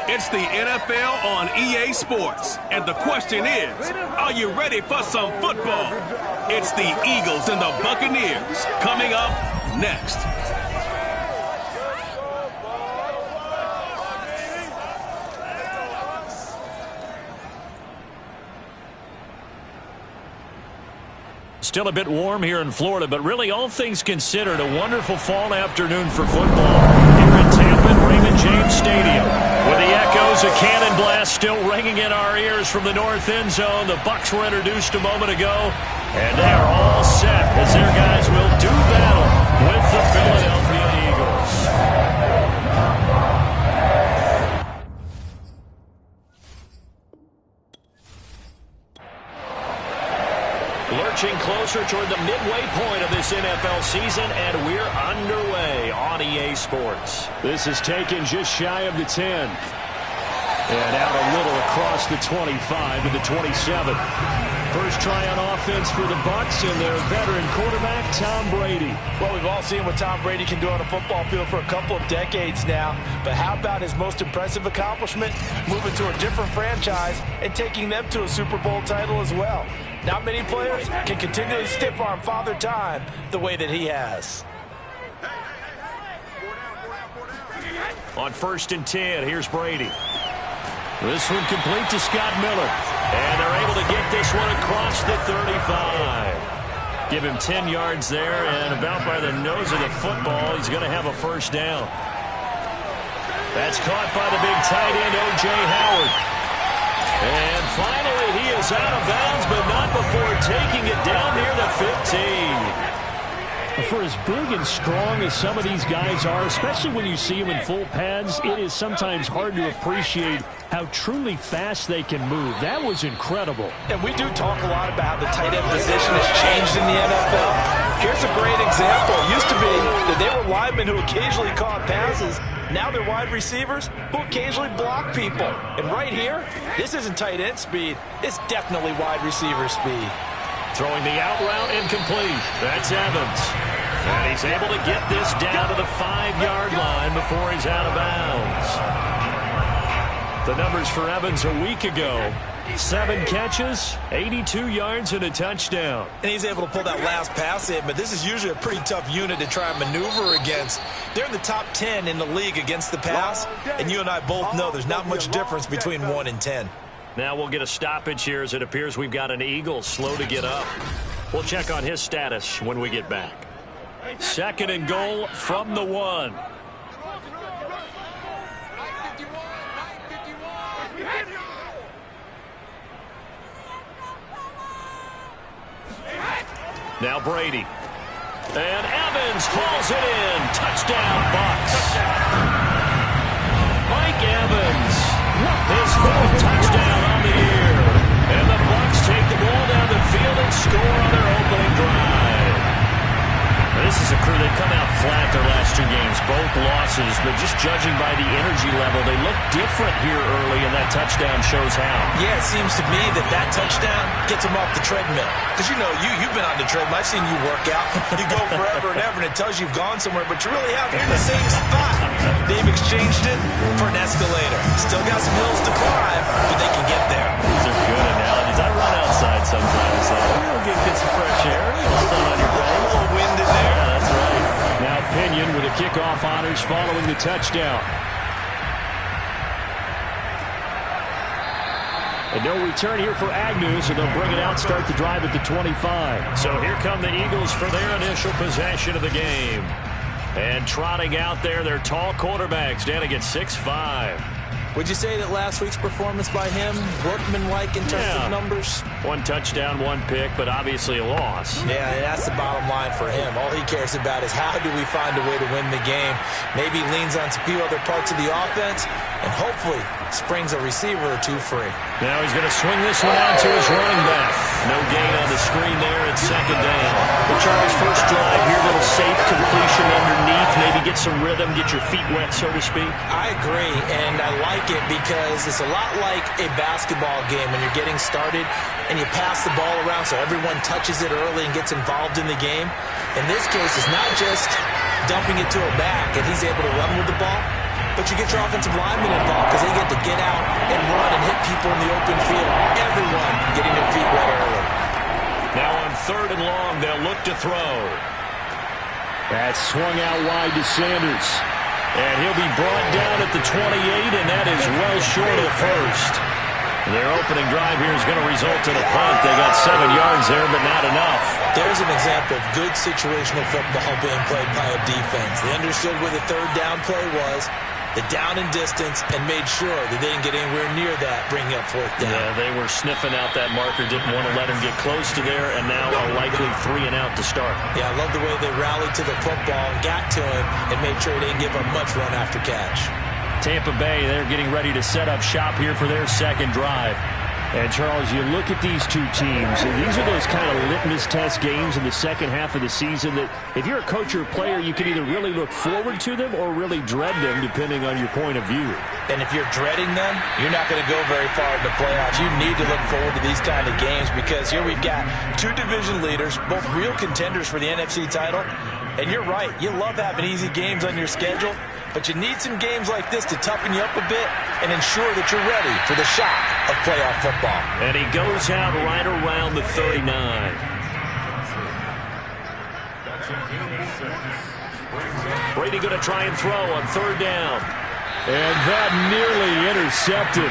It's the NFL on EA Sports. And the question is, are you ready for some football? It's the Eagles and the Buccaneers coming up next. Still a bit warm here in Florida, but really all things considered, a wonderful fall afternoon for football here in Tampa at Raymond James Stadium. With the echoes of cannon blast still ringing in our ears from the north end zone, the Bucs were introduced a moment ago, and they are all set as their guys will do battle with the Philadelphia Eagles. Lurching closer toward the midway point of this NFL season, and we're underway on EA Sports. This is taken just shy of the 10. And out a little across the 25 to the 27. First try on offense for the Bucs and their veteran quarterback, Tom Brady. Well, we've all seen what Tom Brady can do on a football field for a couple of decades now. But how about his most impressive accomplishment? Moving to a different franchise and taking them to a Super Bowl title as well. Not many players can continually stiff-arm Father Time the way that he has. On 1st and 10, here's Brady. This one complete to Scott Miller. And they're able to get this one across the 35. Give him 10 yards there, and about by the nose of the football, he's going to have a first down. That's caught by the big tight end, O.J. Howard. And finally, he is out of bounds, but not before taking it down near the 15. For as big and strong as some of these guys are, especially when you see them in full pads, it is sometimes hard to appreciate how truly fast they can move. That was incredible. And we do talk a lot about how the tight end position has changed in the NFL. Here's a great example. It used to be that they were linemen who occasionally caught passes. Now they're wide receivers who occasionally block people. And right here, this isn't tight end speed. It's definitely wide receiver speed. Throwing the out route incomplete. That's Evans. And he's able to get this down to the 5-yard line before he's out of bounds. The numbers for Evans a week ago: 7 catches, 82 yards, and a touchdown. And he's able to pull that last pass in, but this is usually a pretty tough unit to try and maneuver against. They're in the top 10 in the league against the pass, and you and I both know there's not much difference between 1 and 10. Now we'll get a stoppage here as it appears we've got an Eagle slow to get up. We'll check on his status when we get back. 2nd and goal from the 1. Now Brady. And Evans calls it in. Touchdown, Bucs. Mike Evans. His 4th touchdown on the year. And the Bucs take the ball down the field and score on their opening drive. This is a crew that come out flat their last 2 games, both losses, but just judging by the energy level, they look different here early, and that touchdown shows how. Yeah, it seems to me that touchdown gets them off the treadmill. Because, you know, you've been on the treadmill. I've seen you work out. You go forever and ever, and it tells you you've gone somewhere, but you really have. You're in the same spot. They've exchanged it for an escalator. Still got some hills to climb, but they can get there. These are good analogies. I run outside sometimes, so you'll get some fresh air, a little sun on your face. A little wind in there. Yeah, that's right. Now Pinion with the kickoff honors following the touchdown. And no return here for Agnew, so they'll bring it out, start the drive at the 25. So here come the Eagles for their initial possession of the game. And trotting out there, their tall quarterbacks, standing at 6'5". Would you say that last week's performance by him, workman-like in terms of numbers? 1 touchdown, 1 pick, but obviously a loss. Yeah, and that's the bottom line for him. All he cares about is how do we find a way to win the game. Maybe leans on a few other parts of the offense, and hopefully springs a receiver or 2 free. Now he's going to swing this one out to his running back. No gain on the screen there at 2nd down. The Chargers' first drive here, little safe completion underneath, maybe get some rhythm, get your feet wet, so to speak. I agree, and I like it because it's a lot like a basketball game when you're getting started and you pass the ball around so everyone touches it early and gets involved in the game. In this case, it's not just dumping it to a back and he's able to run with the ball. but you get your offensive linemen involved because they get to get out and run and hit people in the open field. Everyone getting their feet wet early. Now on 3rd and long, they'll look to throw. That's swung out wide to Sanders. And he'll be brought down at the 28, and that is well short of the first. Their opening drive here is going to result in a punt. They got 7 yards there, but not enough. There's an example of good situational football being played by a defense. They understood where the 3rd down play was, the down and distance, and made sure that they didn't get anywhere near that, bringing up 4th down. Yeah, they were sniffing out that marker, didn't want to let him get close to there, and now a likely 3 and out to start. Yeah, I love the way they rallied to the football and got to him and made sure they didn't give him much run after catch. Tampa Bay, they're getting ready to set up shop here for their second drive. And, Charles, you look at these two teams, and these are those kind of litmus test games in the second half of the season that if you're a coach or a player, you can either really look forward to them or really dread them, depending on your point of view. And if you're dreading them, you're not going to go very far in the playoffs. You need to look forward to these kind of games because here we've got 2 division leaders, both real contenders for the NFC title. And you're right, you love having easy games on your schedule, but you need some games like this to toughen you up a bit and ensure that you're ready for the shock of playoff football. And he goes out right around the 39. Brady going to try and throw on 3rd down. And that nearly intercepted.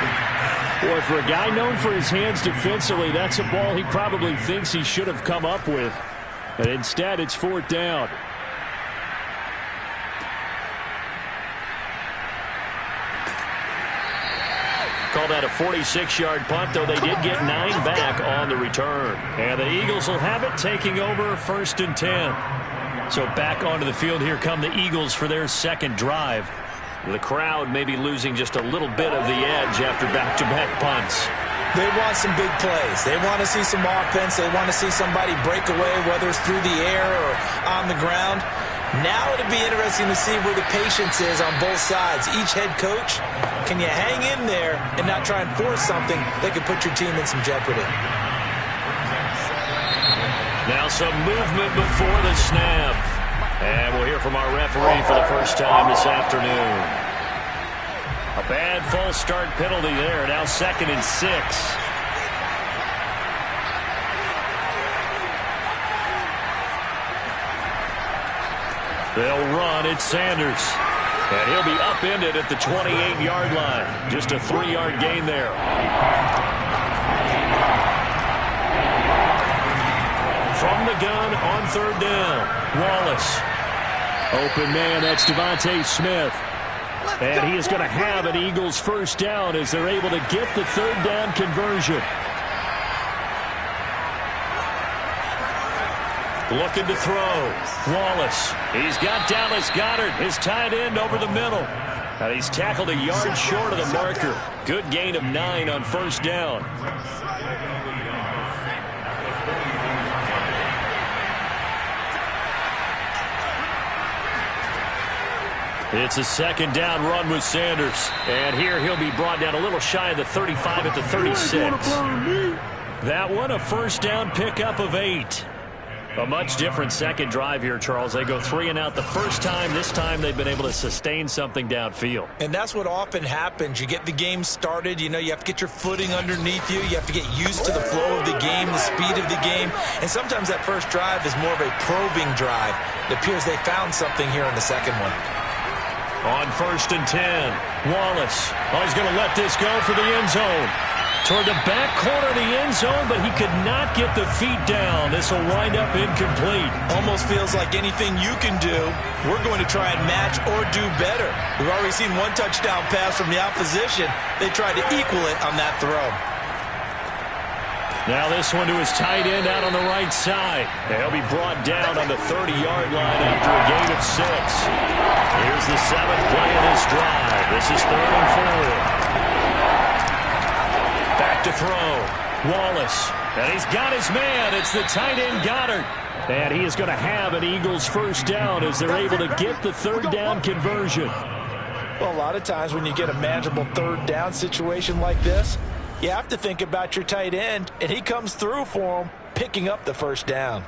Boy, for a guy known for his hands defensively, that's a ball he probably thinks he should have come up with. And instead, it's 4th down. Call that a 46-yard punt, though they did get 9 back on the return. And the Eagles will have it, taking over 1st and 10. So back onto the field, here come the Eagles for their second drive. The crowd may be losing just a little bit of the edge after back-to-back punts. They want some big plays. They want to see some offense. They want to see somebody break away, whether it's through the air or on the ground. Now it'll be interesting to see where the patience is on both sides. Each head coach, can you hang in there and not try and force something that could put your team in some jeopardy? Now some movement before the snap. And we'll hear from our referee for the first time this afternoon. A bad false start penalty there. Now 2nd and 6. They'll run. It's Sanders. And he'll be upended at the 28-yard line. Just a 3-yard gain there. From the gun on 3rd down. Wallace. Open man, that's Devontae Smith. And he is going to have an Eagles first down as they're able to get the 3rd down conversion. Looking to throw. Wallace. He's got Dallas Goedert, his tight end, over the middle. And he's tackled a yard short of the marker. Good gain of 9 on 1st down. It's a 2nd down run with Sanders. And here he'll be brought down a little shy of the 35 at the 36. That one, a 1st down pickup of 8. A much different second drive here, Charles. They go 3 and out the first time. This time they've been able to sustain something downfield. And that's what often happens. You get the game started. You know, you have to get your footing underneath you. You have to get used to the flow of the game, the speed of the game. And sometimes that first drive is more of a probing drive. It appears they found something here in the second one. On 1st and 10, Wallace. Oh, he's going to let this go for the end zone. Toward the back corner of the end zone, but he could not get the feet down. This will wind up incomplete. Almost feels like anything you can do, we're going to try and match or do better. We've already seen one touchdown pass from the opposition. They tried to equal it on that throw. Now this one to his tight end out on the right side. And he'll be brought down on the 30-yard line after a gain of 6. Here's the 7th play of this drive. This is 3rd and 4. Back to throw. Wallace. And he's got his man. It's the tight end Goedert. And he is going to have an Eagles first down as they're able to get the 3rd down conversion. Well, a lot of times when you get a manageable 3rd down situation like this, you have to think about your tight end, and he comes through for him, picking up the first down.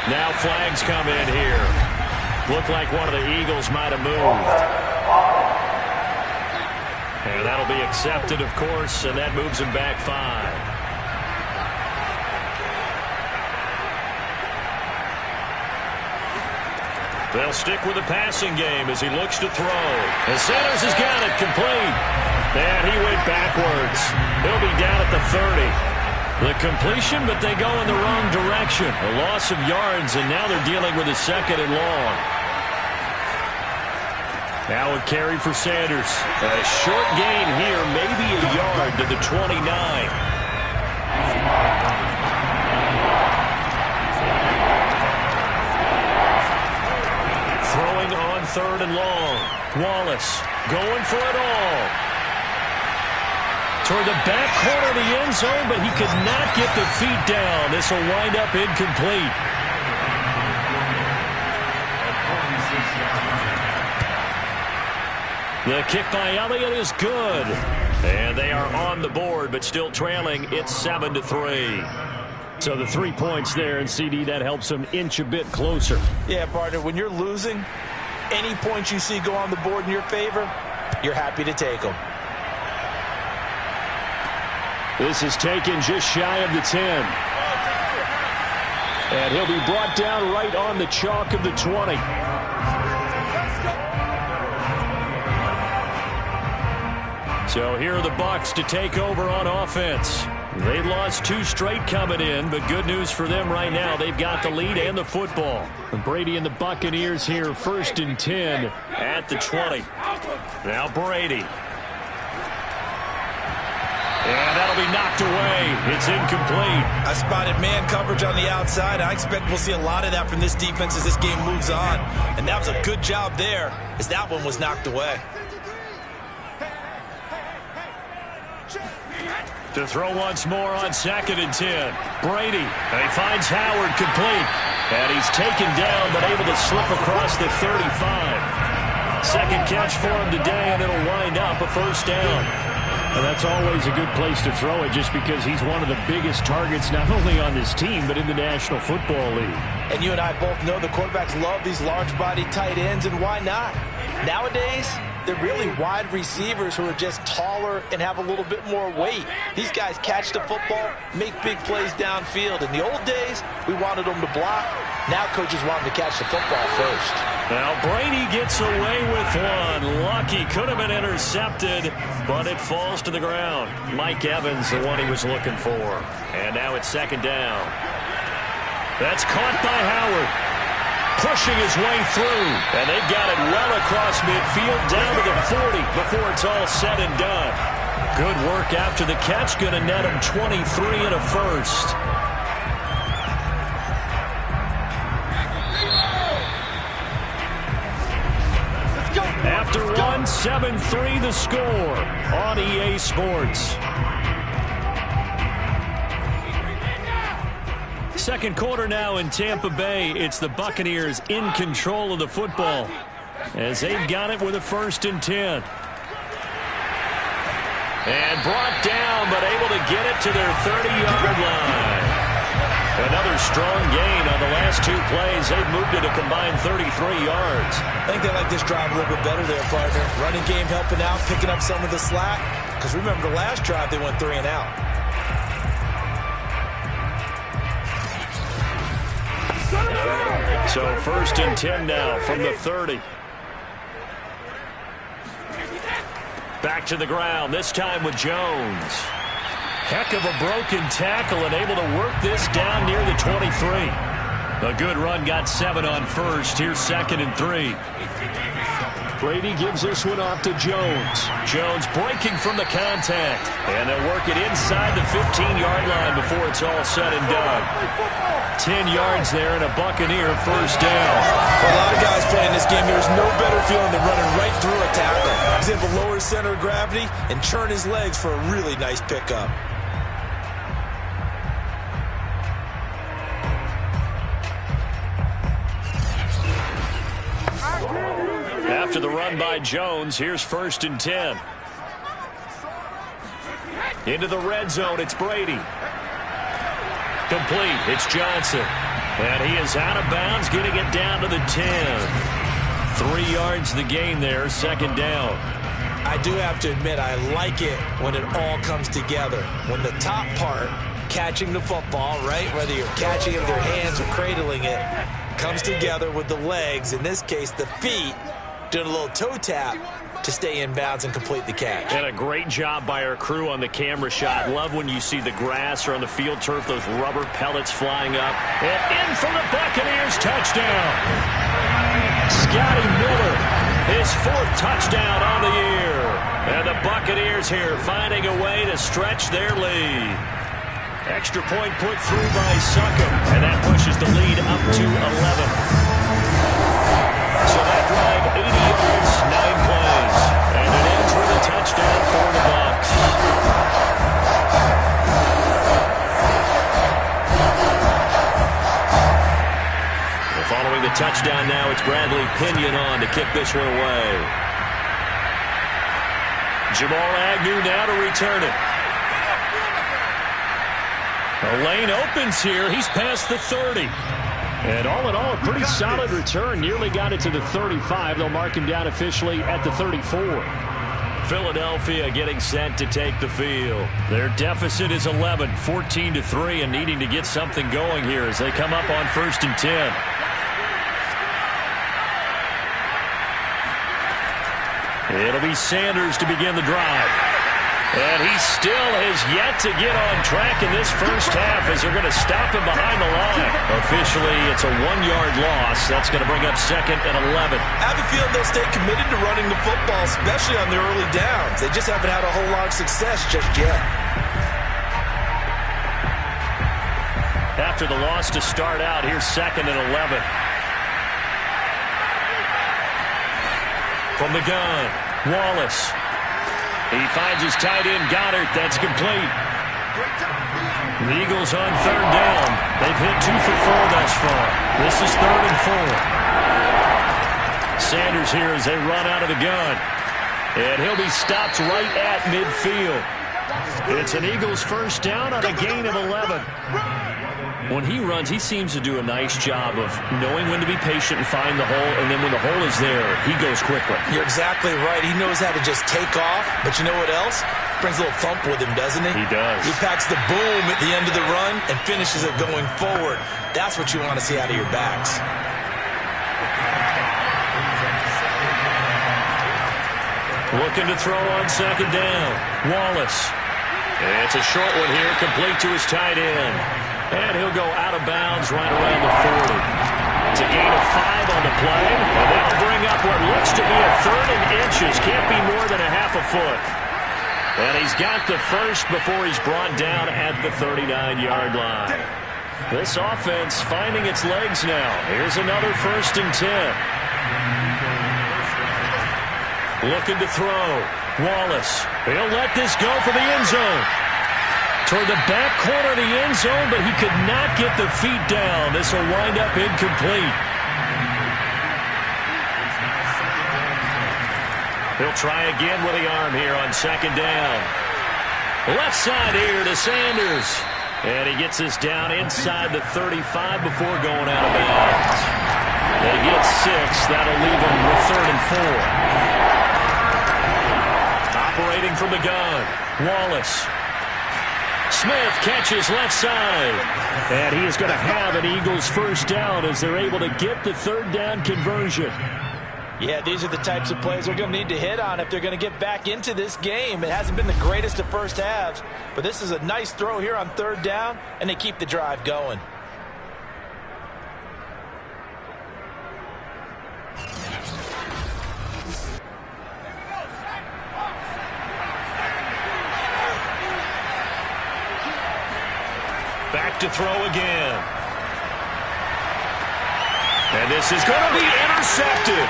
Now flags come in here. Looked like one of the Eagles might have moved. And that'll be accepted, of course, and that moves him back 5. They'll stick with the passing game as he looks to throw. And Sanders has got it complete. And he went backwards. He'll be down at the 30. The completion, but they go in the wrong direction. A loss of yards, and now they're dealing with a 2nd and long. Now a carry for Sanders. A short gain here, maybe a yard to the 29. Throwing on 3rd and long. Wallace going for it all. Toward the back corner of the end zone, but he could not get the feet down. This will wind up incomplete. The kick by Elliott is good. And they are on the board, but still trailing. It's 7-3. So the 3 points there, and CD, that helps them inch a bit closer. Yeah, partner, when you're losing, any points you see go on the board in your favor, you're happy to take them. This is taken just shy of the 10. And he'll be brought down right on the chalk of the 20. So here are the Bucs to take over on offense. They've lost 2 straight coming in, but good news for them right now. They've got the lead and the football. Brady and the Buccaneers here, 1st and 10 at the 20. Now Brady. And that'll be knocked away. It's incomplete. I spotted man coverage on the outside. I expect we'll see a lot of that from this defense as this game moves on. And that was a good job there as that one was knocked away. To throw once more on 2nd and 10. Brady. And he finds Howard complete. And he's taken down but able to slip across the 35. Second catch for him today, and it'll wind up a 1st down. And that's always a good place to throw it just because he's one of the biggest targets not only on this team but in the National Football League. And you and I both know the quarterbacks love these large-bodied tight ends, and why not? Nowadays, they're really wide receivers who are just taller and have a little bit more weight. These guys catch the football, make big plays downfield. In the old days, we wanted them to block. Now coaches want them to catch the football first. Now Brady gets away with one. Lucky, could have been intercepted, but it falls to the ground. Mike Evans, the one he was looking for. And now it's 2nd down. That's caught by Howard. Pushing his way through, and they've got it well across midfield down to the 40 before it's all said and done. Good work after the catch, going to net him 23 and a 1st. After one, 7-3 the score on EA Sports. Second quarter now in Tampa Bay. It's the Buccaneers in control of the football as they've got it with a 1st and 10. And brought down, but able to get it to their 30-yard line. Another strong gain on the last 2 plays. They've moved it a combined 33 yards. I think they like this drive a little bit better there, partner. Running game helping out, picking up some of the slack. Because remember, the last drive they went 3 and out. So 1st and 10 now from the 30. Back to the ground, this time with Jones. Heck of a broken tackle and able to work this down near the 23. A good run, got 7 on 1st. Here's 2nd and 3. Brady gives this one off to Jones. Jones breaking from the contact. And they'll work it inside the 15-yard line before it's all said and done. 10 yards there and a Buccaneer 1st down. For a lot of guys playing this game, there's no better feeling than running right through a tackle. He's able to lower his center of gravity and churn his legs for a really nice pickup. After the run by Jones, here's 1st and 10. Into the red zone, it's Brady. Complete, it's Johnson. And he is out of bounds, getting it down to the 10. 3 yards the gain there, second down. I do have to admit, I like it when it all comes together. When the top part, catching the football, right, whether you're catching it with your hands or cradling it, comes together with the legs, in this case the feet, doing a little toe tap to stay in bounds and complete the catch. And a great job by our crew on the camera shot. Love when you see the grass or on the field turf, those rubber pellets flying up. And in for the Buccaneers, touchdown. Scotty Miller, his 4th touchdown on the year. And the Buccaneers here finding a way to stretch their lead. Extra point put through by Succop, and that pushes the lead up to 11. So that drive, 80 yards, 9 plays. And it ends with a touchdown for the Bucs. Well, following the touchdown now, it's Bradley Pinion on to kick this one away. Jamal Agnew now to return it. The lane opens here. He's past the 30. And all in all, a pretty solid return. Nearly got it to the 35. They'll mark him down officially at the 34. Philadelphia getting set to take the field. Their deficit is 11, 14-3, and needing to get something going here as they come up on 1st and 10. It'll be Sanders to begin the drive. And he still has yet to get on track in this first half as they're going to stop him behind the line. Officially, it's a 1-yard loss. That's going to bring up 2nd and 11. I have a feeling they'll stay committed to running the football, especially on the early downs. They just haven't had a whole lot of success just yet. After the loss to start out, here's 2nd and 11. From the gun, Wallace. He finds his tight end, Goddard. That's complete. The Eagles on 3rd down. They've hit 2 for 4 thus far. This is 3rd and 4. Sanders here as they run out of the gun. And he'll be stopped right at midfield. It's an Eagles first down on a gain of 11. When he runs, he seems to do a nice job of knowing when to be patient and find the hole, and then when the hole is there, he goes quickly. You're exactly right. He knows how to just take off, but you know what else? Brings a little thump with him, doesn't he? He does. He packs the boom at the end of the run and finishes it going forward. That's what you want to see out of your backs. Looking to throw on 2nd down. Wallace. It's a short one here, complete to his tight end. And he'll go out of bounds right around the 40. It's a gain of 5 on the play. And that'll bring up what looks to be a 3rd and inches. Can't be more than a half a foot. And he's got the first before he's brought down at the 39-yard line. This offense finding its legs now. Here's another 1st and 10. Looking to throw. Wallace. He'll let this go for the end zone. Toward the back corner of the end zone, but he could not get the feet down. This will wind up incomplete. He'll try again with the arm here on 2nd down. Left side here to Sanders. And he gets this down inside the 35 before going out of bounds. They get 6. That'll leave him with 3rd and 4. Operating from the gun, Wallace. Smith catches left side. And he is going to have an Eagles first down as they're able to get the 3rd down conversion. Yeah, these are the types of plays they're going to need to hit on if they're going to get back into this game. It hasn't been the greatest of first halves, but this is a nice throw here on 3rd down, and they keep the drive going. Back to throw again. And this is going to be intercepted.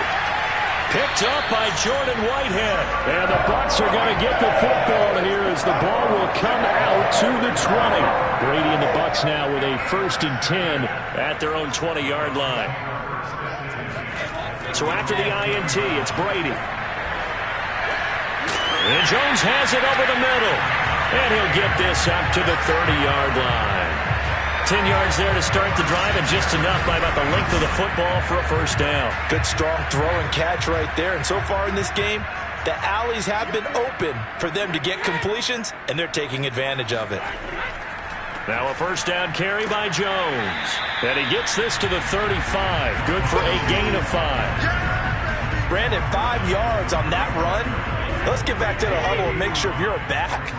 Picked up by Jordan Whitehead. And the Bucs are going to get the football here as the ball will come out to the 20. Brady and the Bucs now with a 1st and 10 at their own 20-yard line. So after the INT, it's Brady. And Jones has it over the middle. And he'll get this up to the 30-yard line. 10 yards there to start the drive, and just enough by about the length of the football for a first down. Good, strong throw and catch right there. And so far in this game, the alleys have been open for them to get completions, and they're taking advantage of it. Now a first down carry by Jones. And he gets this to the 35. Good for a gain of 5. Brandon, 5 yards on that run. Let's get back to the huddle and make sure if you're a back,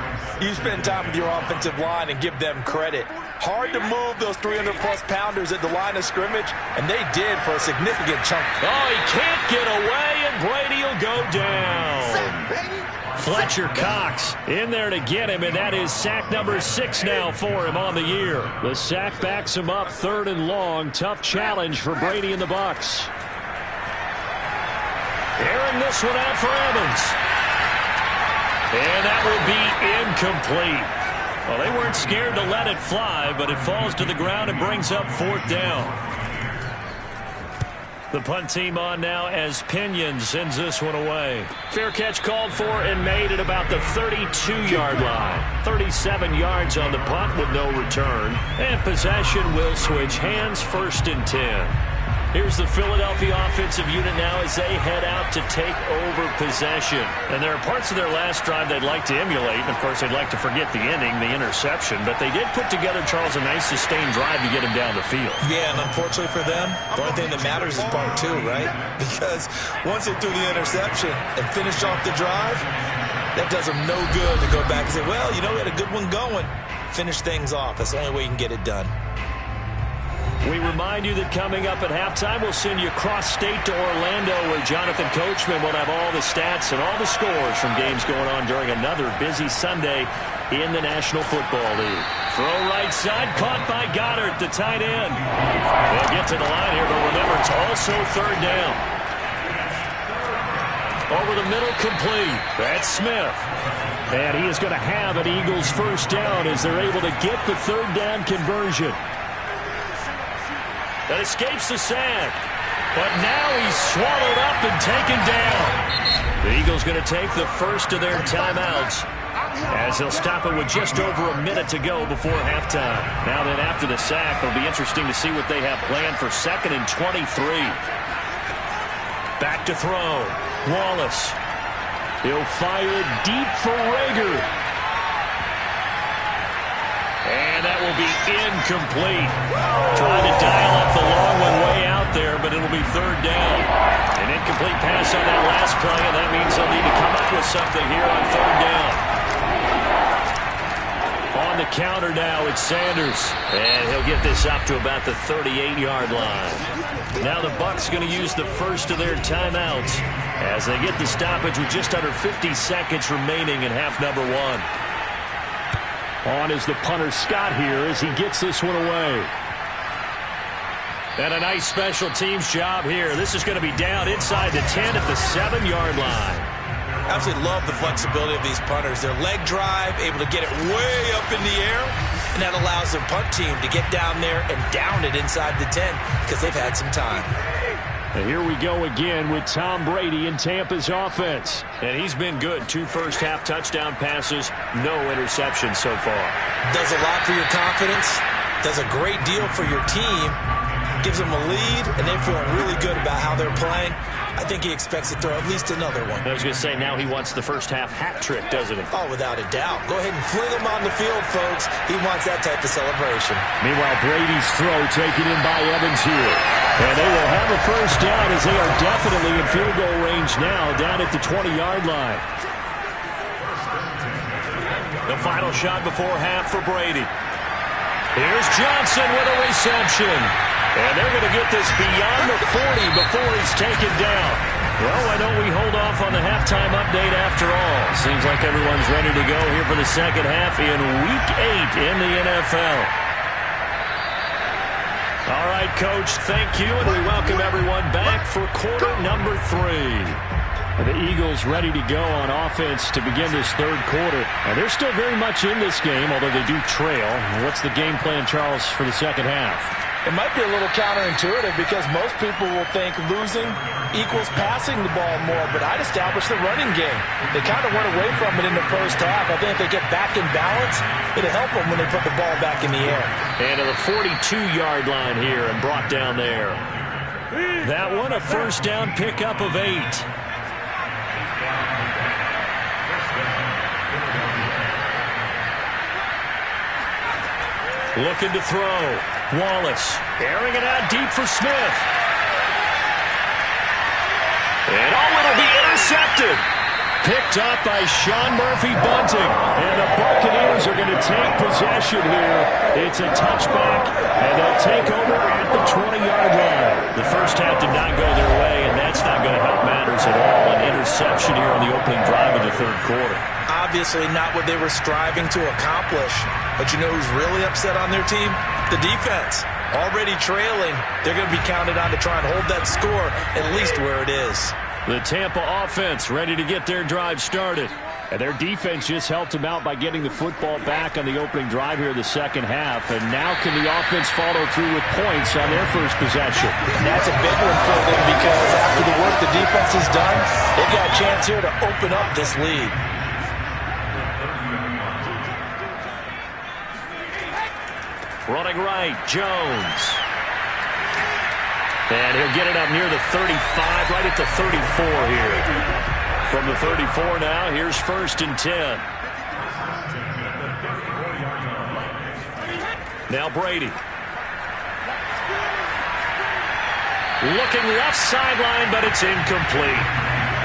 you spend time with your offensive line and give them credit. Hard to move those 300-plus pounders at the line of scrimmage, and they did for a significant chunk. Oh, he can't get away, and Brady will go down. Fletcher Cox in there to get him, and that is sack number 6 now for him on the year. The sack backs him up, 3rd and long. Tough challenge for Brady and the Bucs. Airing this one out for Evans. And that will be incomplete. Well, they weren't scared to let it fly, but it falls to the ground and brings up 4th down. The punt team on now as Pinion sends this one away. Fair catch called for and made at about the 32-yard line. 37 yards on the punt with no return. And possession will switch hands, 1st and 10. Here's the Philadelphia offensive unit now as they head out to take over possession. And there are parts of their last drive they'd like to emulate. And, of course, they'd like to forget the ending, the interception. But they did put together, Charles, a nice sustained drive to get him down the field. Yeah, and unfortunately for them, the only thing that matters is part 2, right? Because once they threw the interception and finished off the drive, that does them no good to go back and say, well, you know, we had a good one going. Finish things off. That's the only way you can get it done. We remind you that coming up at halftime, we'll send you cross-state to Orlando, where Jonathan Coachman will have all the stats and all the scores from games going on during another busy Sunday in the National Football League. Throw right side, caught by Goddard, the tight end. They'll get to the line here, but remember, it's also 3rd down. Over the middle, complete. That's Smith. And he is going to have an Eagles first down as they're able to get the 3rd down conversion. That escapes the sack. But now he's swallowed up and taken down. The Eagles going to take the first of their timeouts as they'll stop it with just over a minute to go before halftime. Now then, after the sack, it'll be interesting to see what they have planned for 2nd and 23. Back to throw. Wallace. He'll fire deep for Rager. And that will be incomplete. Trying to dial up the long one way out there, but it'll be 3rd down. An incomplete pass on that last play, and that means they'll need to come up with something here on 3rd down. On the counter now, it's Sanders. And he'll get this up to about the 38-yard line. Now the Bucs going to use the first of their timeouts as they get the stoppage with just under 50 seconds remaining in half number 1. On is the punter Scott here as he gets this one away. And a nice special teams job here. This is going to be down inside the 10 at the 7-yard line. Absolutely love the flexibility of these punters. Their leg drive, able to get it way up in the air, and that allows their punt team to get down there and down it inside the 10 because they've had some time. And here we go again with Tom Brady in Tampa's offense. And he's been good. 2 first-half touchdown passes, no interceptions so far. Does a lot for your confidence, does a great deal for your team, gives them a lead, and they're feeling really good about how they're playing. I think he expects to throw at least another one. I was going to say, now he wants the first-half hat trick, doesn't he? Oh, without a doubt. Go ahead and fling him on the field, folks. He wants that type of celebration. Meanwhile, Brady's throw taken in by Evans here. And they will have a first down as they are definitely in field goal range now, down at the 20-yard line. The final shot before half for Brady. Here's Johnson with a reception. And they're going to get this beyond the 40 before he's taken down. Well, why don't we hold off on the halftime update after all? Seems like everyone's ready to go here for the second half in Week 8 in the NFL. All right, Coach, thank you, and we welcome everyone back for quarter number 3. The Eagles ready to go on offense to begin this 3rd quarter. And they're still very much in this game, although they do trail. What's the game plan, Charles, for the second half? It might be a little counterintuitive because most people will think losing equals passing the ball more, but I'd establish the running game. They kind of went away from it in the first half. I think if they get back in balance, it'll help them when they put the ball back in the air. And to the 42-yard line here and brought down there. That one a first down pickup of 8. Looking to throw. Wallace airing it out deep for Smith. And it'll be intercepted. Picked up by Sean Murphy-Bunting. And the Buccaneers are going to take possession here. It's a touchback, and they'll take over at the 20-yard line. The first half did not go their way, and that's not going to help matters at all. An interception here on the opening drive of the third quarter. Obviously not what they were striving to accomplish. But you know who's really upset on their team? The defense. Already trailing, they're going to be counted on to try and hold that score at least where it is. The Tampa offense ready to get their drive started. And their defense just helped them out by getting the football back on the opening drive here in the second half. And now can the offense follow through with points on their first possession? And that's a big one for them because after the work the defense has done, they've got a chance here to open up this lead. Running right, Jones. And he'll get it up near the 35, right at the 34 here. From the 34 now, here's 1st and 10. Now Brady. Looking left sideline, but it's incomplete.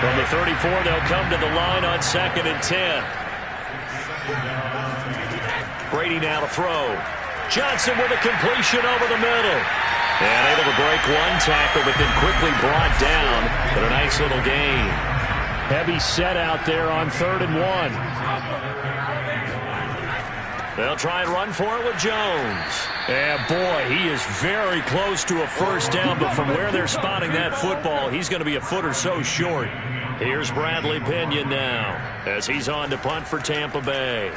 From the 34, they'll come to the line on 2nd and 10. Brady now to throw. Johnson with a completion over the middle. And able to break one tackle, but then quickly brought down. But a nice little gain. Heavy set out there on 3rd and 1. They'll try and run for it with Jones. And boy, he is very close to a first down, but from where they're spotting that football, he's going to be a foot or so short. Here's Bradley Pinion now as he's on to punt for Tampa Bay.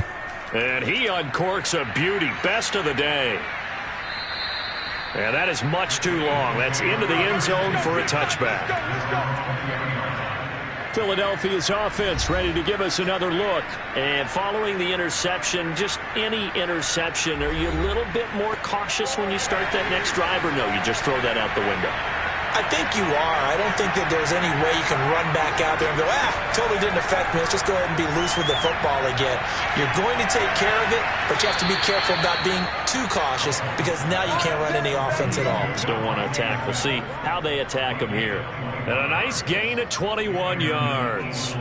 And he uncorks a beauty. Best of the day. And that is much too long. That's into the end zone for a touchback. Philadelphia's offense ready to give us another look. And following the interception, just any interception, are you a little bit more cautious when you start that next drive, or no, you just throw that out the window? I think you are. I don't think that there's any way you can run back out there and go, totally didn't affect me. Let's just go ahead and be loose with the football again. You're going to take care of it, but you have to be careful about being too cautious because now you can't run any offense at all. Still want to attack. We'll see how they attack them here. And a nice gain of 21 yards.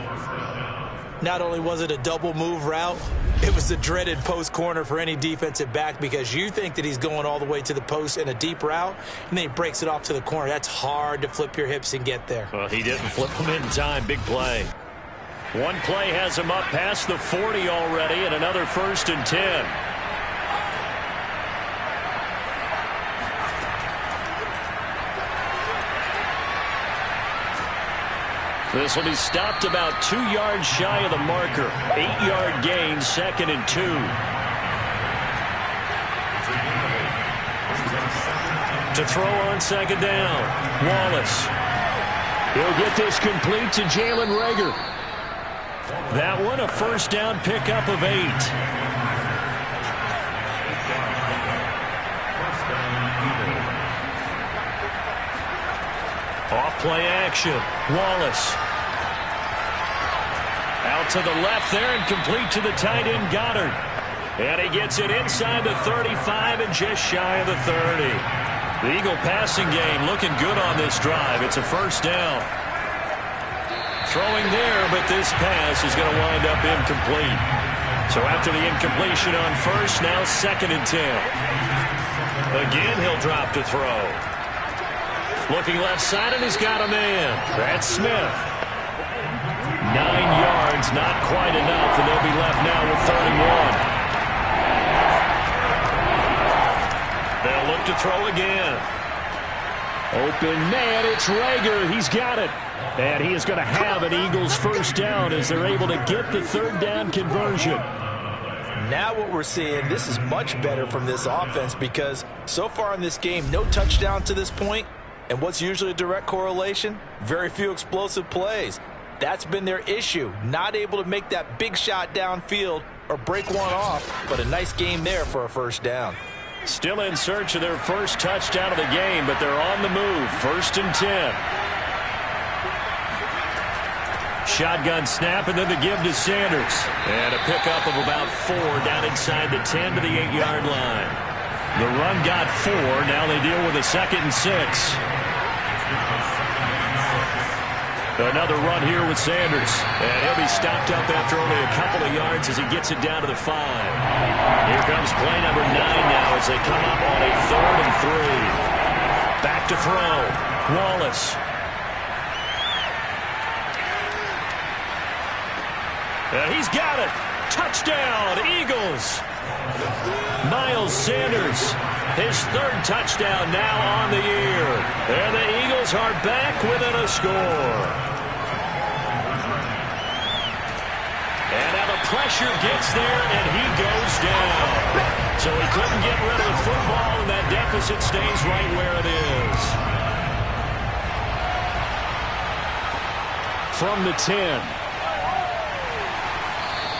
Not only was it a double move route, it was the dreaded post corner for any defensive back because you think that he's going all the way to the post in a deep route, and then he breaks it off to the corner. That's hard to flip your hips and get there. Well, he didn't flip them in time. Big play. One play has him up past the 40 already, and another 1st and 10. This will be stopped about 2 yards shy of the marker. 8-yard gain, 2nd and 2. To throw on 2nd down, Wallace. He'll get this complete to Jalen Reagor. That one a first down pickup of 8. Off-play action. Wallace. Out to the left there and complete to the tight end Goddard. And he gets it inside the 35 and just shy of the 30. The Eagle passing game looking good on this drive. It's a first down. Throwing there, but this pass is going to wind up incomplete. So after the incompletion on first, now 2nd and 10. Again, he'll drop to throw. Looking left side, and he's got a man. That's Smith. 9 yards, not quite enough, and they'll be left now with 31. They'll look to throw again. Open man, it's Reagor. He's got it. And he is going to have an Eagles first down as they're able to get the 3rd down conversion. Now what we're seeing, this is much better from this offense because so far in this game, no touchdown to this point. And what's usually a direct correlation? Very few explosive plays. That's been their issue. Not able to make that big shot downfield or break one off, but a nice game there for a first down. Still in search of their first touchdown of the game, but they're on the move. 1st and 10. Shotgun snap, and then the give to Sanders. And a pickup of about 4 down inside the 10 to the 8-yard line. The run got 4. Now they deal with a 2nd and 6. Another run here with Sanders. And he'll be stopped up after only a couple of yards as he gets it down to the 5. Here comes play number 9 now as they come up on a 3rd and 3. Back to throw. Wallace. And he's got it. Touchdown, Eagles. Miles Sanders, his 3rd touchdown now on the year. And the Eagles are back within a score. And now the pressure gets there, and he goes down. So he couldn't get rid of the football, and that deficit stays right where it is. From the 10.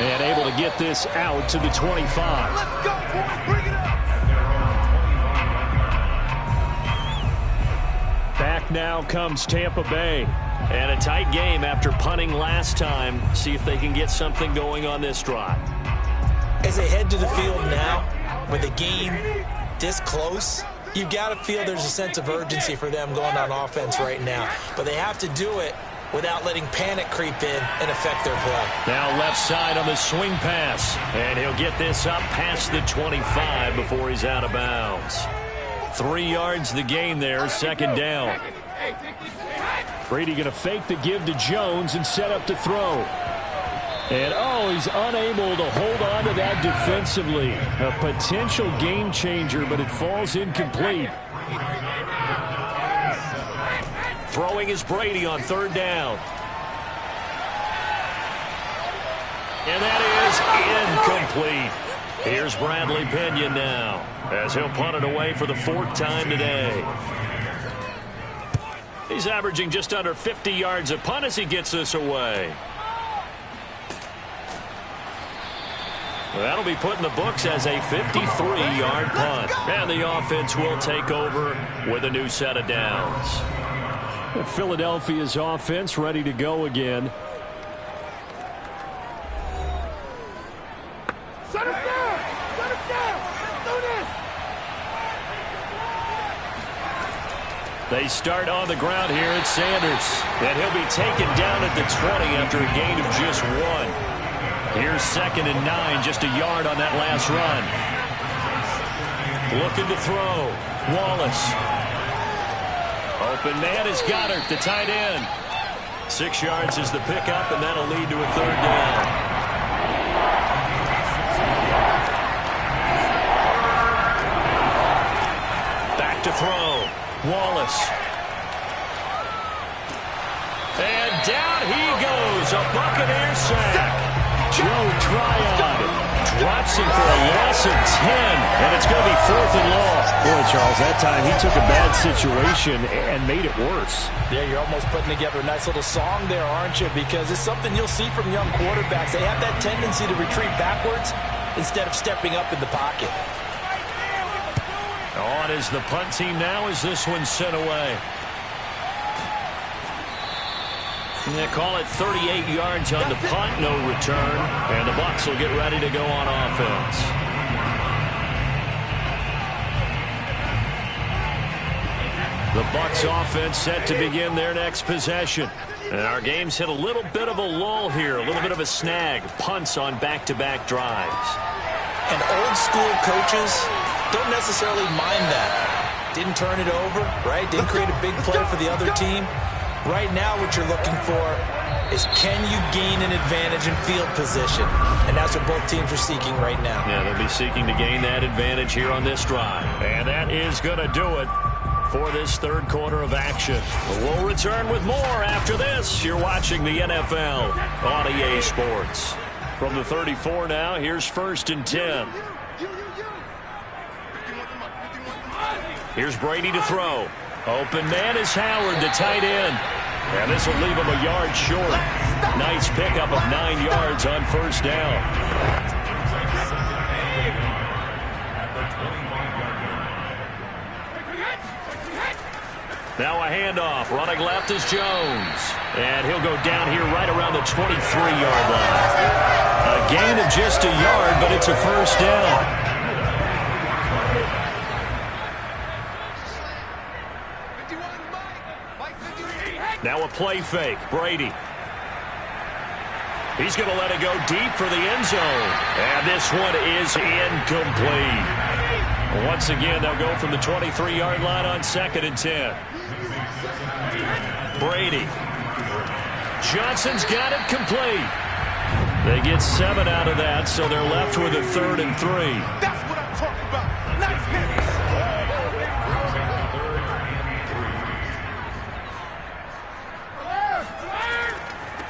And able to get this out to the 25. Let's go, boys. Bring it up. Back now comes Tampa Bay. And a tight game after punting last time. See if they can get something going on this drive. As they head to the field now, with the game this close, you've got to feel there's a sense of urgency for them going on offense right now. But they have to do it without letting panic creep in and affect their play. Now left side on the swing pass. And he'll get this up past the 25 before he's out of bounds. 3 yards the gain there, 2nd down. Brady going to fake the give to Jones and set up to throw. And, he's unable to hold on to that defensively. A potential game changer, but it falls incomplete. Throwing is Brady on 3rd down. And that is incomplete. Here's Bradley Pinion now, as he'll punt it away for the 4th time today. He's averaging just under 50 yards a punt as he gets this away. Well, that'll be put in the books as a 53-yard punt. And the offense will take over with a new set of downs. Philadelphia's offense ready to go again. Shut us down! Shut us down! Let's do this! They start on the ground here at Sanders. And he'll be taken down at the 20 after a gain of just 1. Here's 2nd and 9, just a yard on that last run. Looking to throw. Wallace. Open man is Goddard, the tight end. 6 yards is the pickup, and that'll lead to a 3rd down. Back to throw. Wallace. And down he goes. A Buccaneer sack. Joe Tryon drops him for a loss of 10, and it's going to be 4th and long. Boy, Charles, that time he took a bad situation and made it worse. Yeah, you're almost putting together a nice little song there, aren't you? Because it's something you'll see from young quarterbacks. They have that tendency to retreat backwards instead of stepping up in the pocket. On is the punt team now as this one's sent away. And they call it 38 yards on the punt, no return. And the Bucs will get ready to go on offense. The Bucs offense set to begin their next possession. And our game's hit a little bit of a lull here, a little bit of a snag. Punts on back-to-back drives. And old school coaches don't necessarily mind that. Didn't turn it over, right? Didn't create a big play for the other team. Right now what you're looking for is can you gain an advantage in field position? And that's what both teams are seeking right now. Yeah, they'll be seeking to gain that advantage here on this drive. And that is going to do it for this 3rd quarter of action. We'll return with more after this. You're watching the NFL on EA Sports. From the 34 now, here's 1st and 10. Here's Brady to throw. Open man is Howard, the tight end. And this will leave him a yard short. Nice pickup of 9 yards on 1st down. Now a handoff. Running left is Jones. And he'll go down here right around the 23-yard line. A gain of just a yard, but it's a 1st down. Now a play fake. Brady. He's going to let it go deep for the end zone. And this one is incomplete. Once again, they'll go from the 23-yard line on 2nd and 10. Brady. Johnson's got it complete. They get 7 out of that, so they're left with a 3rd and 3. That's what I'm talking about. Nice hit.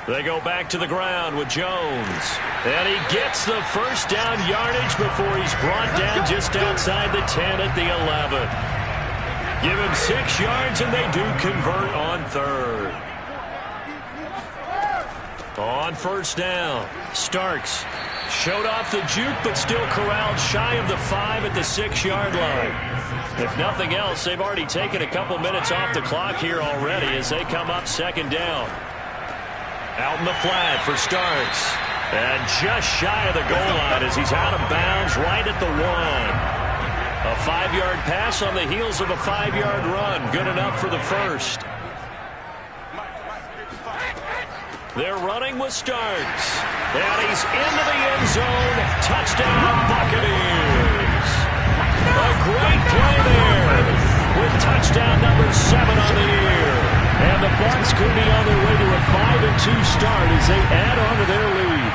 They go back to the ground with Jones. And he gets the 1st down yardage before he's brought down just outside the 10 at the 11. Give him 6 yards, and they do convert on 3rd. On 1st down, Starks showed off the juke, but still corralled shy of the 5 at the 6-yard line. If nothing else, they've already taken a couple minutes off the clock here already as they come up 2nd down. Out in the flat for Starks. And just shy of the goal line as he's out of bounds right at the 1. A 5-yard pass on the heels of a 5-yard run. Good enough for the 1st. They're running with Starks. And he's into the end zone. Touchdown, Buccaneers. A great play there with touchdown number 7 on the year. And the Bucs could be on their way to a 5-2 start as they add on to their lead.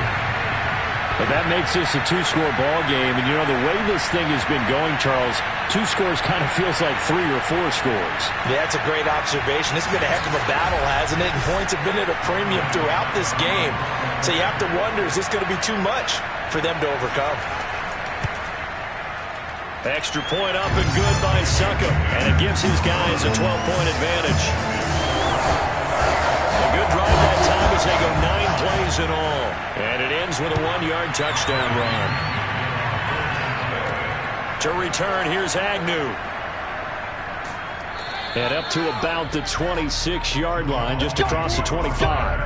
But that makes this a 2-score ball game. And, you know, the way this thing has been going, Charles, 2 scores kind of feels like 3 or 4 scores. Yeah, that's a great observation. It's been a heck of a battle, hasn't it? And points have been at a premium throughout this game. So you have to wonder, is this going to be too much for them to overcome? Extra point up and good by Succop. And it gives his guys a 12-point advantage. A good drive that time as they go 9 plays in all. And it ends with a 1-yard touchdown run. To return, here's Agnew. And up to about the 26-yard line, just across the 25.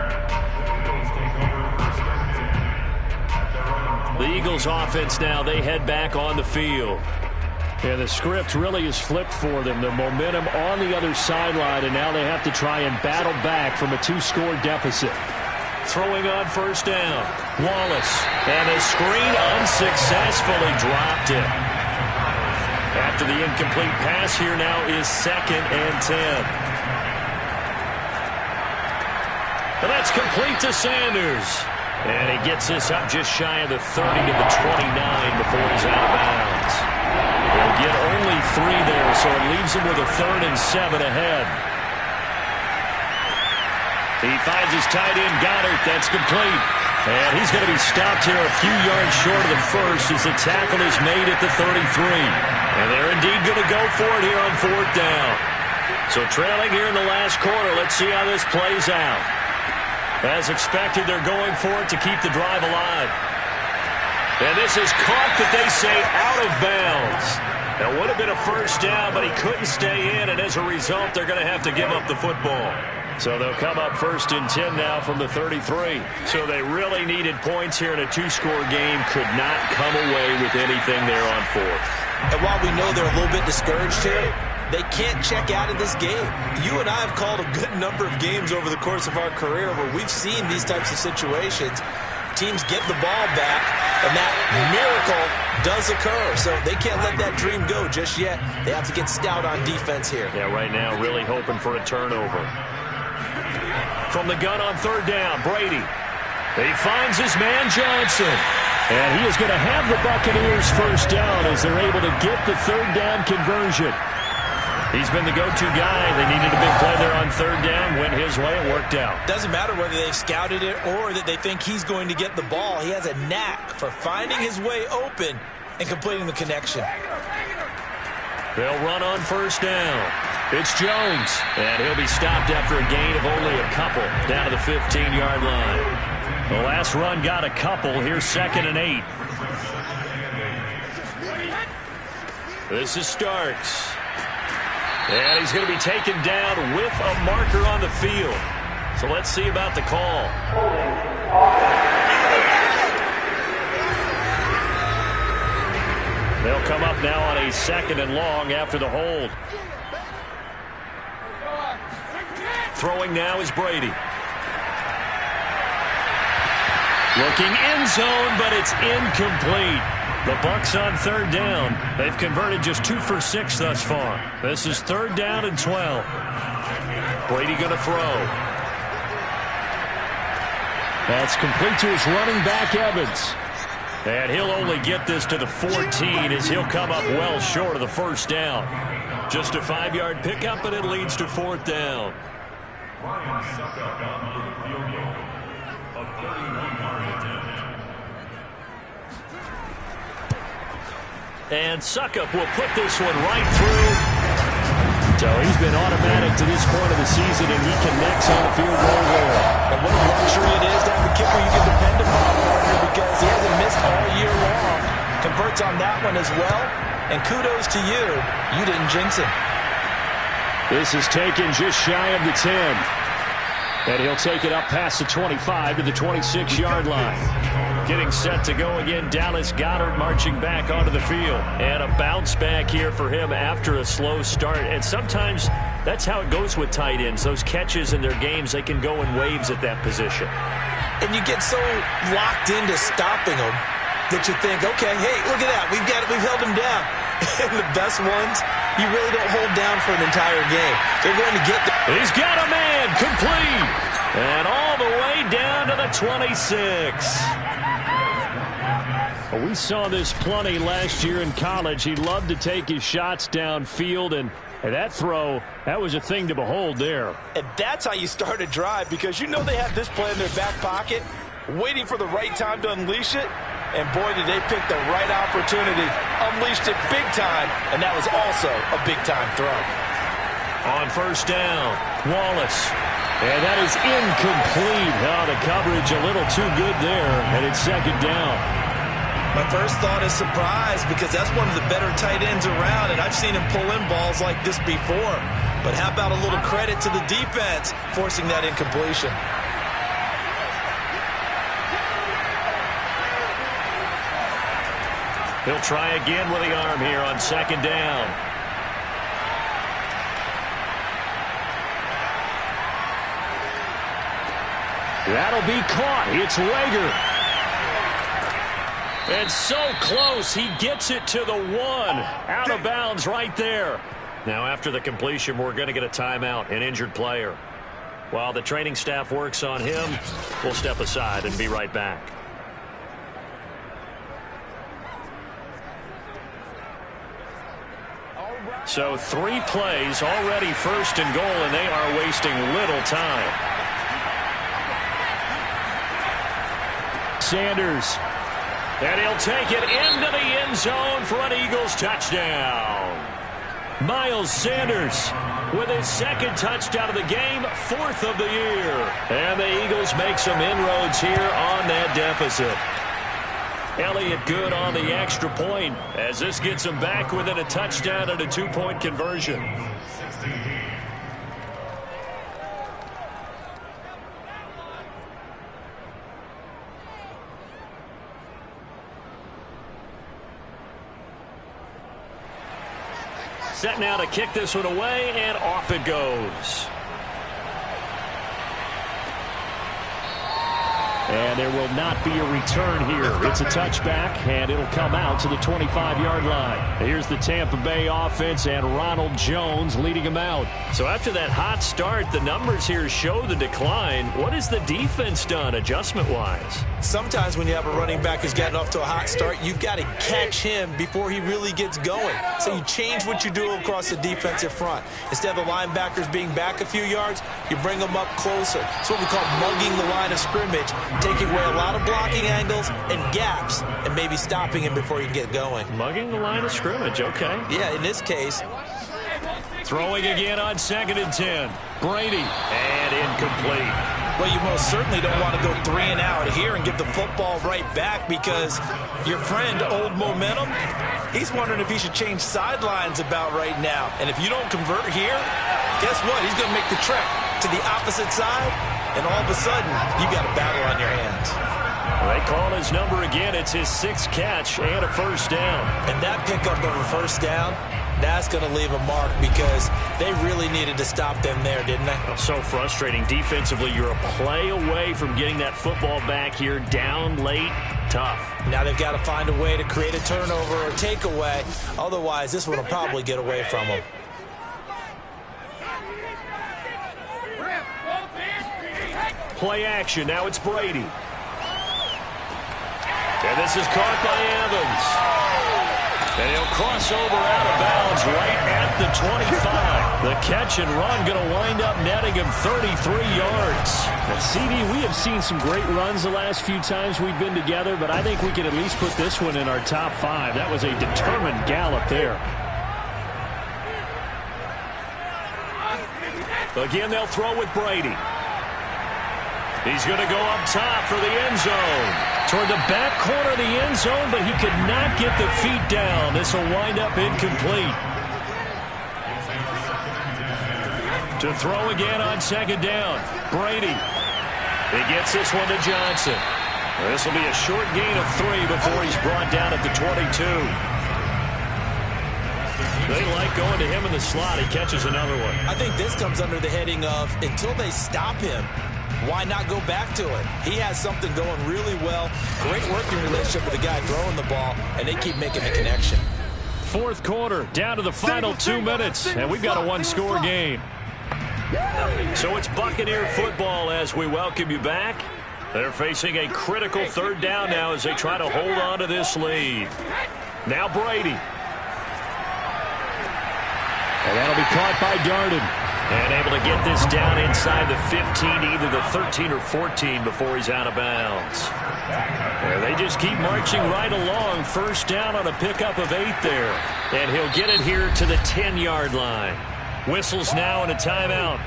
The Eagles offense now, they head back on the field. Yeah, the script really is flipped for them. The momentum on the other sideline, and now they have to try and battle back from a 2-score deficit. Throwing on 1st down. Wallace. And a screen unsuccessfully dropped it. After the incomplete pass, here now is 2nd and 10. And that's complete to Sanders. And he gets this up just shy of the 30 to the 29 before he's out of bounds. They'll get only 3 there, so it leaves him with a 3rd and 7 ahead. He finds his tight end, Goddard. That's complete. And he's going to be stopped here a few yards short of the 1st as the tackle is made at the 33. And they're indeed going to go for it here on 4th down. So trailing here in the last quarter, let's see how this plays out. As expected, they're going for it to keep the drive alive. And this is caught, that they say, out of bounds. That would have been a 1st down, but he couldn't stay in, and as a result, they're going to have to give up the football. So they'll come up 1st and 10 now from the 33. So they really needed points here in a 2-score game. Could not come away with anything there on 4th. And while we know they're a little bit discouraged here, they can't check out of this game. You and I have called a good number of games over the course of our career where we've seen these types of situations. Teams get the ball back, and that miracle does occur. So they can't let that dream go just yet. They have to get stout on defense here. Yeah, right now really hoping for a turnover. From the gun on 3rd down, Brady. He finds his man Johnson. And he is going to have the Buccaneers 1st down as they're able to get the 3rd down conversion. He's been the go-to guy. They needed a big play there on third down. Went his way. It worked out. Doesn't matter whether they've scouted it or that they think he's going to get the ball. He has a knack for finding his way open and completing the connection. They'll run on first down. It's Jones. And he'll be stopped after a gain of only a couple down to the 15-yard line. The last run got a couple. Here's 2nd and 8. This is Starks. And he's going to be taken down with a marker on the field. So let's see about the call. They'll come up now on a 2nd and long after the hold. Throwing now is Brady. Looking end zone, but it's incomplete. The Bucs on third down. They've converted just 2 for 6 thus far. This is 3rd down and 12. Brady going to throw. That's complete to his running back, Evans. And he'll only get this to the 14 as he'll come up well short of the first down. Just a 5-yard pickup, and it leads to 4th down. And Suckup will put this one right through. So he's been automatic to this point of the season, and he connects on the field goal there. And what a luxury it is to have a kicker you can depend upon, because he hasn't missed all year long. Converts on that one as well. And kudos to you. You didn't jinx him. This is taken just shy of the 10. And he'll take it up past the 25 to the 26-yard line. Getting set to go again, Dallas Goedert marching back onto the field. And a bounce back here for him after a slow start. And sometimes that's how it goes with tight ends. Those catches in their games, they can go in waves at that position. And you get so locked into stopping them that you think, okay, hey, look at that. We've held him down. And the best ones, you really don't hold down for an entire game. They're going to get there. He's got a man, complete. And all the way down to the 26. Well, we saw this plenty last year in college. He loved to take his shots downfield, and that throw, that was a thing to behold there. And that's how you start a drive, because you know they have this play in their back pocket, waiting for the right time to unleash it. And boy, did they pick the right opportunity. Unleashed it big time, and that was also a big-time throw. On first down, Wallace. And that is incomplete. Oh, the coverage a little too good there, and it's 2nd down. My first thought is surprise, because that's one of the better tight ends around, and I've seen him pull in balls like this before. But how about a little credit to the defense forcing that incompletion? He'll try again with the arm here on 2nd down. That'll be caught. It's Rager. And so close. He gets it to the 1. Out of bounds right there. Now, after the completion, we're going to get a timeout, an injured player. While the training staff works on him, we'll step aside and be right back. So 3 plays, already 1st and goal, and they are wasting little time. Sanders. And he'll take it into the end zone for an Eagles touchdown. Miles Sanders with his 2nd touchdown of the game, 4th of the year. And the Eagles make some inroads here on that deficit. Elliott good on the extra point as this gets him back within a touchdown and a 2-point conversion. Set now to kick this one away, and off it goes. And there will not be a return here. It's a touchback, and it'll come out to the 25-yard line. Here's the Tampa Bay offense, and Ronald Jones leading them out. So after that hot start, the numbers here show the decline. What has the defense done adjustment-wise? Sometimes when you have a running back who's gotten off to a hot start, you've got to catch him before he really gets going. So you change what you do across the defensive front. Instead of the linebackers being back a few yards, you bring them up closer. It's what we call mugging the line of scrimmage, taking away a lot of blocking angles and gaps, and maybe stopping him before he can get going. Mugging the line of scrimmage, okay. Yeah, in this case. Throwing again on 2nd and 10. Brady, and incomplete. Well, you most certainly don't want to go 3 and out here and give the football right back, because your friend, Old Momentum, he's wondering if he should change sidelines about right now. And if you don't convert here, guess what? He's going to make the trek to the opposite side, and all of a sudden, you got a battle on your hands. They call his number again. It's his 6th catch and a first down. And that pickup of a first down, that's going to leave a mark, because they really needed to stop them there, didn't they? So frustrating. Defensively, you're a play away from getting that football back here. Down late, tough. Now they've got to find a way to create a turnover or takeaway. Otherwise, this one will probably get away from them. Play action. Now it's Brady. And this is caught by Evans. And he'll cross over out of bounds right at the 25. The catch and run going to wind up netting him 33 yards. Now, CD, we have seen some great runs the last few times we've been together, but I think we can at least put this one in our top 5. That was a determined gallop there. Again, they'll throw with Brady. He's going to go up top for the end zone. Toward the back corner of the end zone, but he could not get the feet down. This will wind up incomplete. To throw again on 2nd down. Brady. He gets this one to Johnson. This will be a short gain of 3 before he's brought down at the 22. They like going to him in the slot. He catches another one. I think this comes under the heading of, until they stop him, why not go back to it? He has something going really well. Great working relationship with the guy throwing the ball, and they keep making the connection. 4th quarter, down to the final 2 minutes, and we've got a 1-score game. So it's Buccaneer football as we welcome you back. They're facing a critical 3rd down now as they try to hold on to this lead. Now Brady. And that'll be caught by Darden. And able to get this down inside the 15, either the 13 or 14 before he's out of bounds. They just keep marching right along. First down on a pickup of 8 there. And he'll get it here to the 10-yard line. Whistles now and a timeout.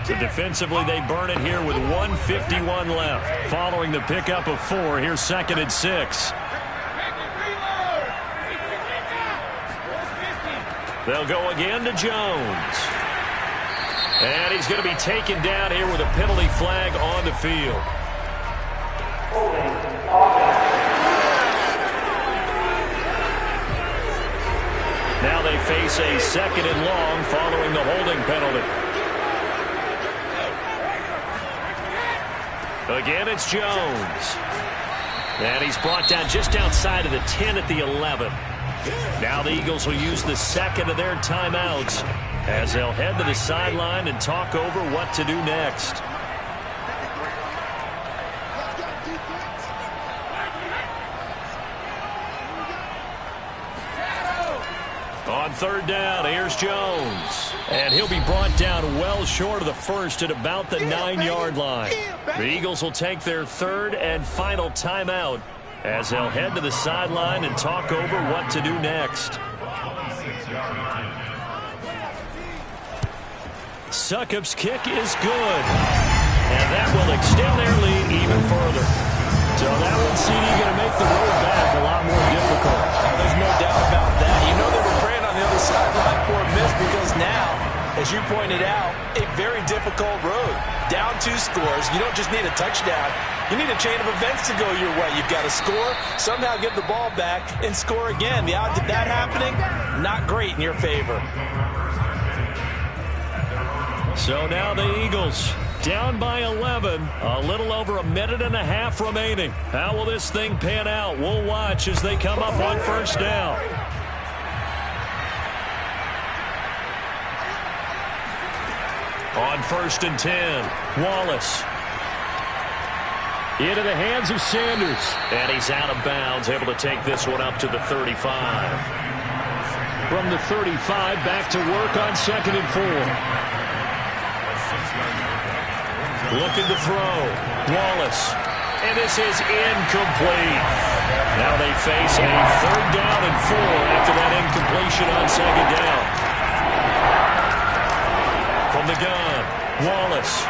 So defensively, they burn it here with 1:51 left. Following the pickup of 4, here's 2nd and 6. They'll go again to Jones. And he's going to be taken down here with a penalty flag on the field. Now they face a 2nd and long following the holding penalty. Again, it's Jones. And he's brought down just outside of the 10 at the 11. Now the Eagles will use the 2nd of their timeouts as they'll head to the sideline and talk over what to do next. On 3rd down, here's Jones. And he'll be brought down well short of the first at about the 9-yard line. The Eagles will take their 3rd and final timeout as they'll head to the sideline and talk over what to do next. Succop's kick is good. And that will extend their lead even further. So that one, CD, going to make the road back a lot more difficult. There's no doubt about that. You know they were praying on the other sideline for a miss, because now, as you pointed out, a very difficult road. Down 2 scores. You don't just need a touchdown. You need a chain of events to go your way. You've got to score, somehow get the ball back, and score again. The odds of that happening, not great in your favor. So now the Eagles down by 11, a little over a minute and a half remaining. How will this thing pan out? We'll watch as they come up on 1st down. On 1st and 10, Wallace. Into the hands of Sanders. And he's out of bounds, able to take this one up to the 35. From the 35, back to work on 2nd and 4. Looking to throw. Wallace. And this is incomplete. Now they face a 3rd down and 4 after that incompletion on 2nd down. From the gun, Wallace.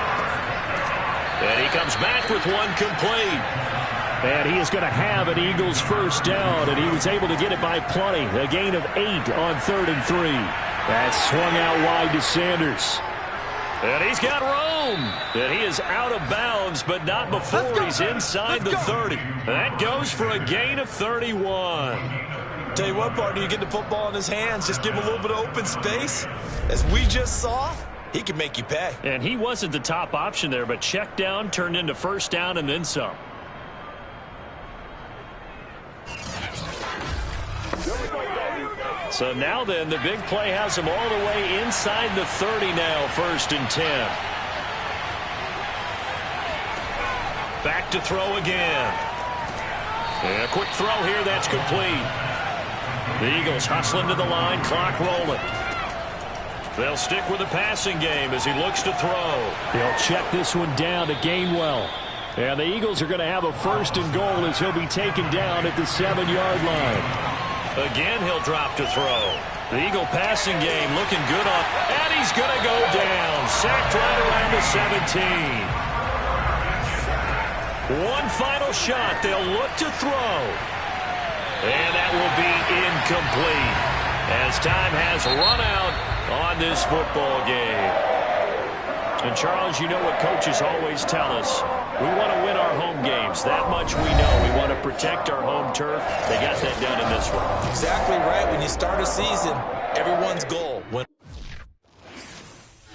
And he comes back with one complete. And he is going to have an Eagles 1st down, and he was able to get it by plenty. A gain of 8 on 3rd and 3. That swung out wide to Sanders. And he's got room. And he is out of bounds, but not before he's inside the 30. That goes for a gain of 31. Tell you what, partner, you get the football in his hands, just give him a little bit of open space. As we just saw, he can make you pay. And he wasn't the top option there, but check down turned into 1st down and then some. So now then, the big play has him all the way inside the 30 now, 1st and 10. Back to throw again. And a quick throw here, that's complete. The Eagles hustling to the line, clock rolling. They'll stick with the passing game as he looks to throw. He'll check this one down to Gainwell. And the Eagles are going to have a 1st and goal as he'll be taken down at the 7-yard line. Again, he'll drop to throw. The Eagle passing game looking good on. And he's going to go down. Sacked right around the 17. One final shot. They'll look to throw. And that will be incomplete as time has run out on this football game. And Charles, you know what coaches always tell us. We want to win our home games. That much we know. We want to protect our home turf. They got that done in this one. Exactly right. When you start a season, everyone's goal.